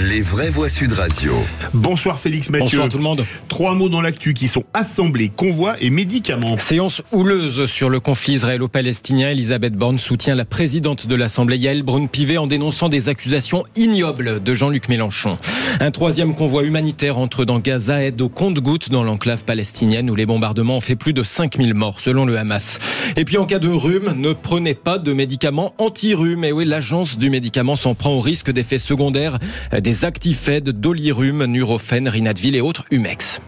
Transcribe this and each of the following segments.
Les vraies voix Sud Radio. Bonsoir Félix Mathieu. Bonsoir tout le monde. 3 mots dans l'actu qui sont assemblés, convois et médicaments. Séance houleuse sur le conflit israélo-palestinien. Elisabeth Borne soutient la présidente de l'Assemblée, Yael Braun-Pivet, en dénonçant des accusations ignobles de Jean-Luc Mélenchon. Un troisième convoi humanitaire entre dans Gaza, aide au compte-gouttes dans l'enclave palestinienne où les bombardements ont fait plus de 5000 morts selon le Hamas. Et puis en cas de rhume, ne prenez pas de médicaments anti-rhume. Et oui, l'agence du médicament s'en prend au risque d'effets secondaires des Actifed, Dolirum, Nurofen, Rinadvil et autres Humex.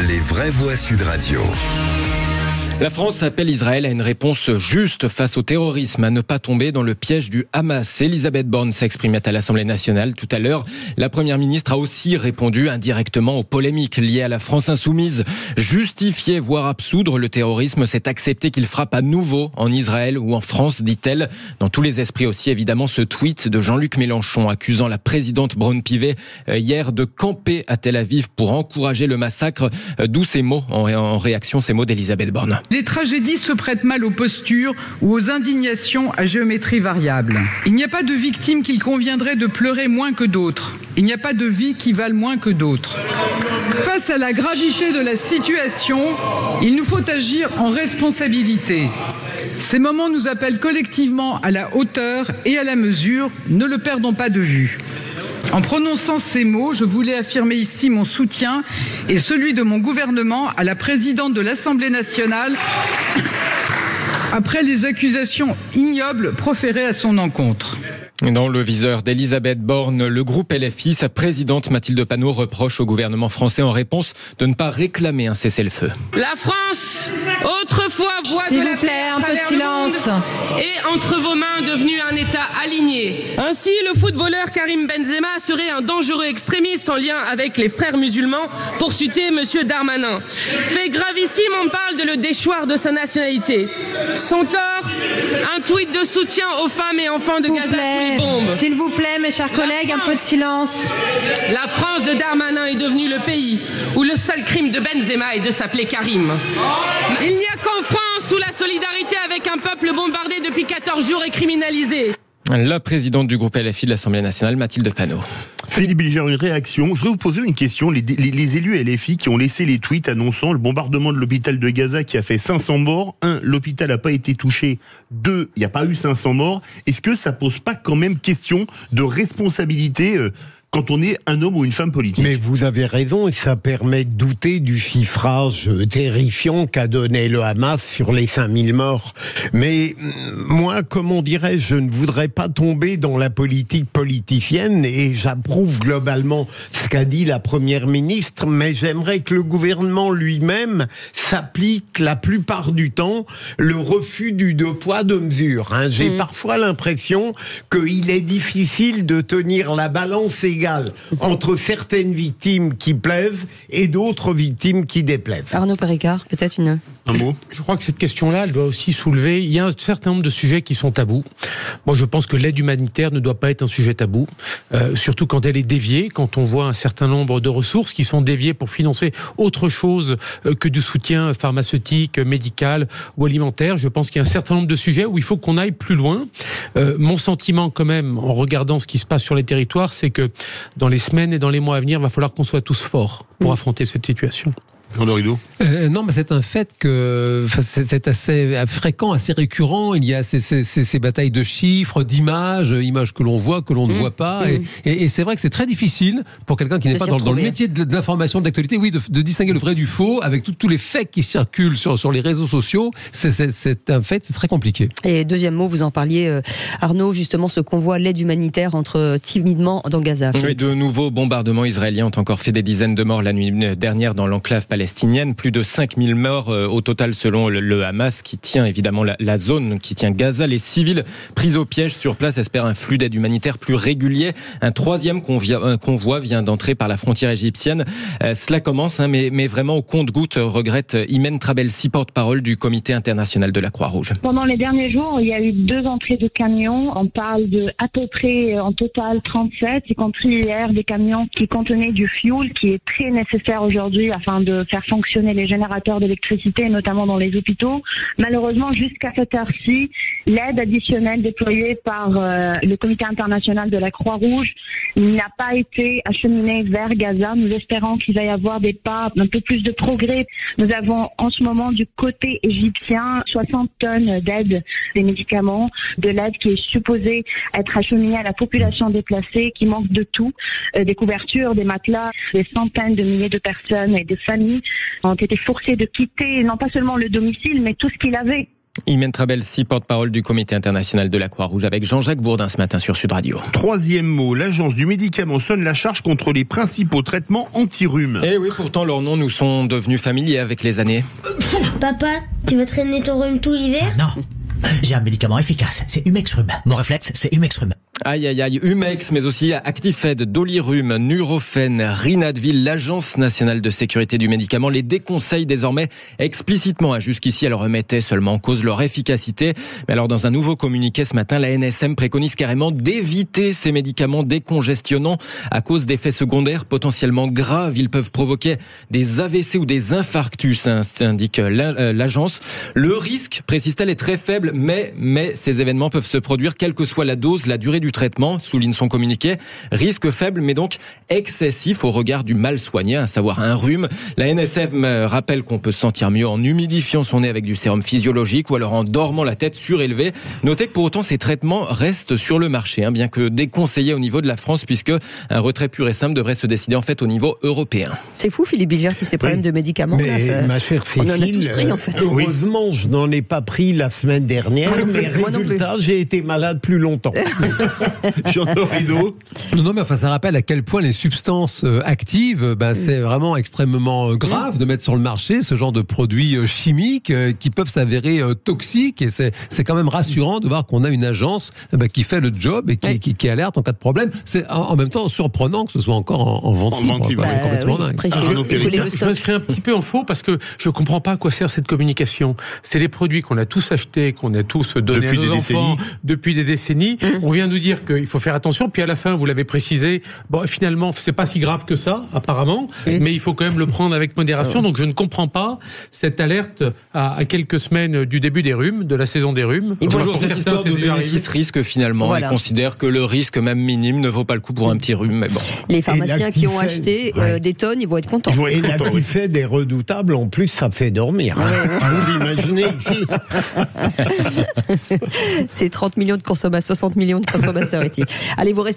Les vraies voix Sud Radio. La France appelle Israël à une réponse juste face au terrorisme, à ne pas tomber dans le piège du Hamas. Elisabeth Borne s'exprimait à l'Assemblée nationale tout à l'heure. La Première ministre a aussi répondu indirectement aux polémiques liées à la France insoumise. Justifier, voire absoudre le terrorisme, c'est accepter qu'il frappe à nouveau en Israël ou en France, dit-elle. Dans tous les esprits aussi, évidemment, ce tweet de Jean-Luc Mélenchon accusant la présidente Braun-Pivet hier de camper à Tel Aviv pour encourager le massacre. D'où ces mots, en réaction, ces mots d'Elisabeth Borne. Les tragédies se prêtent mal aux postures ou aux indignations à géométrie variable. Il n'y a pas de victimes qu'il conviendrait de pleurer moins que d'autres. Il n'y a pas de vies qui valent moins que d'autres. Face à la gravité de la situation, il nous faut agir en responsabilité. Ces moments nous appellent collectivement à la hauteur et à la mesure. Ne le perdons pas de vue. En prononçant ces mots, je voulais affirmer ici mon soutien et celui de mon gouvernement à la présidente de l'Assemblée nationale après les accusations ignobles proférées à son encontre. Dans le viseur d'Elisabeth Borne, le groupe LFI, sa présidente Mathilde Panot reproche au gouvernement français en réponse de ne pas réclamer un cessez-le-feu. La France, autrefois voix S'il de la vous plaît, paix un peu de silence. est entre vos mains devenu un État aligné. Ainsi, le footballeur Karim Benzema serait un dangereux extrémiste en lien avec les frères musulmans, pour citer Monsieur Darmanin. Fait gravissime, on parle de le déchoir de sa nationalité. Son tort, un tweet de soutien aux femmes et enfants de Gaza sous les bombes. S'il vous plaît, mes chers collègues, un peu de silence. La France de Darmanin est devenue le pays où le seul crime de Benzema est de s'appeler Karim. Il n'y a qu'en France où la solidarité avec un peuple bombardé depuis 14 jours est criminalisée. La présidente du groupe LFI de l'Assemblée nationale, Mathilde Panot. Philippe Bilger, une réaction. Je voudrais vous poser une question. Les élus LFI qui ont laissé les tweets annonçant le bombardement de l'hôpital de Gaza qui a fait 500 morts. 1, l'hôpital n'a pas été touché. 2, il n'y a pas eu 500 morts. Est-ce que ça pose pas quand même question de responsabilité quand on est un homme ou une femme politique? Mais vous avez raison, et ça permet de douter du chiffrage terrifiant qu'a donné le Hamas sur les 5000 morts. Mais moi, comment dirais-je, je ne voudrais pas tomber dans la politique politicienne, et j'approuve globalement ce qu'a dit la Première ministre, mais j'aimerais que le gouvernement lui-même s'applique la plupart du temps le refus du 2 poids 2 mesures. J'ai parfois l'impression qu'il est difficile de tenir la balance égale entre certaines victimes qui plaisent et d'autres victimes qui déplaisent. Arnaud Péricard, peut-être un mot. Je crois que cette question-là, elle doit aussi soulever, il y a un certain nombre de sujets qui sont tabous. Moi, je pense que l'aide humanitaire ne doit pas être un sujet tabou, surtout quand elle est déviée, quand on voit un certain nombre de ressources qui sont déviées pour financer autre chose que du soutien pharmaceutique, médical ou alimentaire. Je pense qu'il y a un certain nombre de sujets où il faut qu'on aille plus loin. Mon sentiment quand même, en regardant ce qui se passe sur les territoires, c'est que dans les semaines et dans les mois à venir, il va falloir qu'on soit tous forts pour affronter cette situation. Jean Dorido. Non, mais c'est un fait que c'est assez fréquent, assez récurrent. Il y a ces batailles de chiffres, d'images que l'on voit, que l'on ne voit pas. Et c'est vrai que c'est très difficile pour quelqu'un qui n'est pas dans le métier de l'information, de l'actualité, de distinguer le vrai du faux avec tous les faits qui circulent sur les réseaux sociaux. C'est un fait, c'est très compliqué. Et deuxième mot, vous en parliez, Arnaud, justement, ce convoi l'aide humanitaire entre timidement dans Gaza. Oui, de nouveaux bombardements israéliens ont encore fait des dizaines de morts la nuit dernière dans l'enclave palestinienne. Plus de 5000 morts au total selon le Hamas qui tient évidemment la zone qui tient Gaza. Les civils pris au piège sur place espèrent un flux d'aide humanitaire plus régulier. Un troisième convoi vient d'entrer par la frontière égyptienne. Cela commence, mais vraiment au compte-gouttes, regrette Imen Trabelsi, porte-parole du Comité international de la Croix-Rouge. Pendant les derniers jours, il y a eu 2 entrées de camions. On parle de à peu près en total 37, y compris hier des camions qui contenaient du fioul qui est très nécessaire aujourd'hui afin de faire fonctionner les générateurs d'électricité, notamment dans les hôpitaux. Malheureusement, jusqu'à cette heure-ci, l'aide additionnelle déployée par le Comité international de la Croix-Rouge n'a pas été acheminée vers Gaza. Nous espérons qu'il va y avoir des pas, un peu plus de progrès. Nous avons en ce moment du côté égyptien 60 tonnes d'aide, des médicaments, de l'aide qui est supposée être acheminée à la population déplacée, qui manque de tout, des couvertures, des matelas. Des centaines de milliers de personnes et de familles ont été forcées de quitter non pas seulement le domicile, mais tout ce qu'il avait. Imen Trabelsi, porte-parole du Comité international de la Croix-Rouge, avec Jean-Jacques Bourdin ce matin sur Sud Radio. Troisième mot, l'agence du médicament sonne la charge contre les principaux traitements anti-rhume. Et oui, pourtant leurs noms nous sont devenus familiers avec les années. Papa, tu veux traîner ton rhume tout l'hiver ? Non, j'ai un médicament efficace, c'est Humex Rhume. Mon réflexe, c'est Humex Rhume. Aïe aïe aïe, Humex, mais aussi Actifed, Dolirum, Nurofen, Rinadvil, l'Agence nationale de sécurité du médicament les déconseille désormais explicitement. Jusqu'ici, elle remettait seulement en cause leur efficacité. Mais alors, dans un nouveau communiqué ce matin, la NSM préconise carrément d'éviter ces médicaments décongestionnants à cause d'effets secondaires potentiellement graves. Ils peuvent provoquer des AVC ou des infarctus, indique l'agence. Le risque, précise-t-elle, est très faible, mais ces événements peuvent se produire quelle que soit la dose, la durée du traitement, souligne son communiqué. Risque faible, mais donc excessif au regard du mal soigné, à savoir un rhume. La NSM rappelle qu'on peut se sentir mieux en humidifiant son nez avec du sérum physiologique ou alors en dormant la tête surélevée. Notez que pour autant, ces traitements restent sur le marché, bien que déconseillés au niveau de la France, puisque un retrait pur et simple devrait se décider en fait au niveau européen. C'est fou, Philippe Bilger, tous ces problèmes de médicaments. Mais là, ma chère on en a Cécile, tous pris, en fait. heureusement, je n'en ai pas pris la semaine dernière, mais résultat, j'ai été malade plus longtemps. Non, mais enfin, ça rappelle à quel point les substances actives, c'est vraiment extrêmement grave de mettre sur le marché ce genre de produits chimiques qui peuvent s'avérer toxiques. Et c'est quand même rassurant de voir qu'on a une agence qui fait le job et qui alerte en cas de problème. C'est en même temps surprenant que ce soit encore en vente libre. C'est complètement dingue. Je m'inscris un petit peu en faux parce que je ne comprends pas à quoi sert cette communication. C'est les produits qu'on a tous achetés, qu'on a tous donnés à nos enfants depuis des décennies. On vient nous dire qu'il faut faire attention, puis à la fin, vous l'avez précisé, finalement, c'est pas si grave que ça, apparemment, mais il faut quand même le prendre avec modération. Donc je ne comprends pas cette alerte à quelques semaines du début des rhumes, de la saison des rhumes. Et toujours cette histoire de bénéfice-risque, finalement. Voilà. Ils considèrent que le risque, même minime, ne vaut pas le coup pour un petit rhume. Mais bon. Les pharmaciens qui ont acheté des tonnes, ils vont être contents. Et l'Actifed est redoutable, en plus, ça fait dormir. Vous imaginez ici. C'est 30 millions de consommateurs, 60 millions de consommateurs éthiques. Allez, vous restez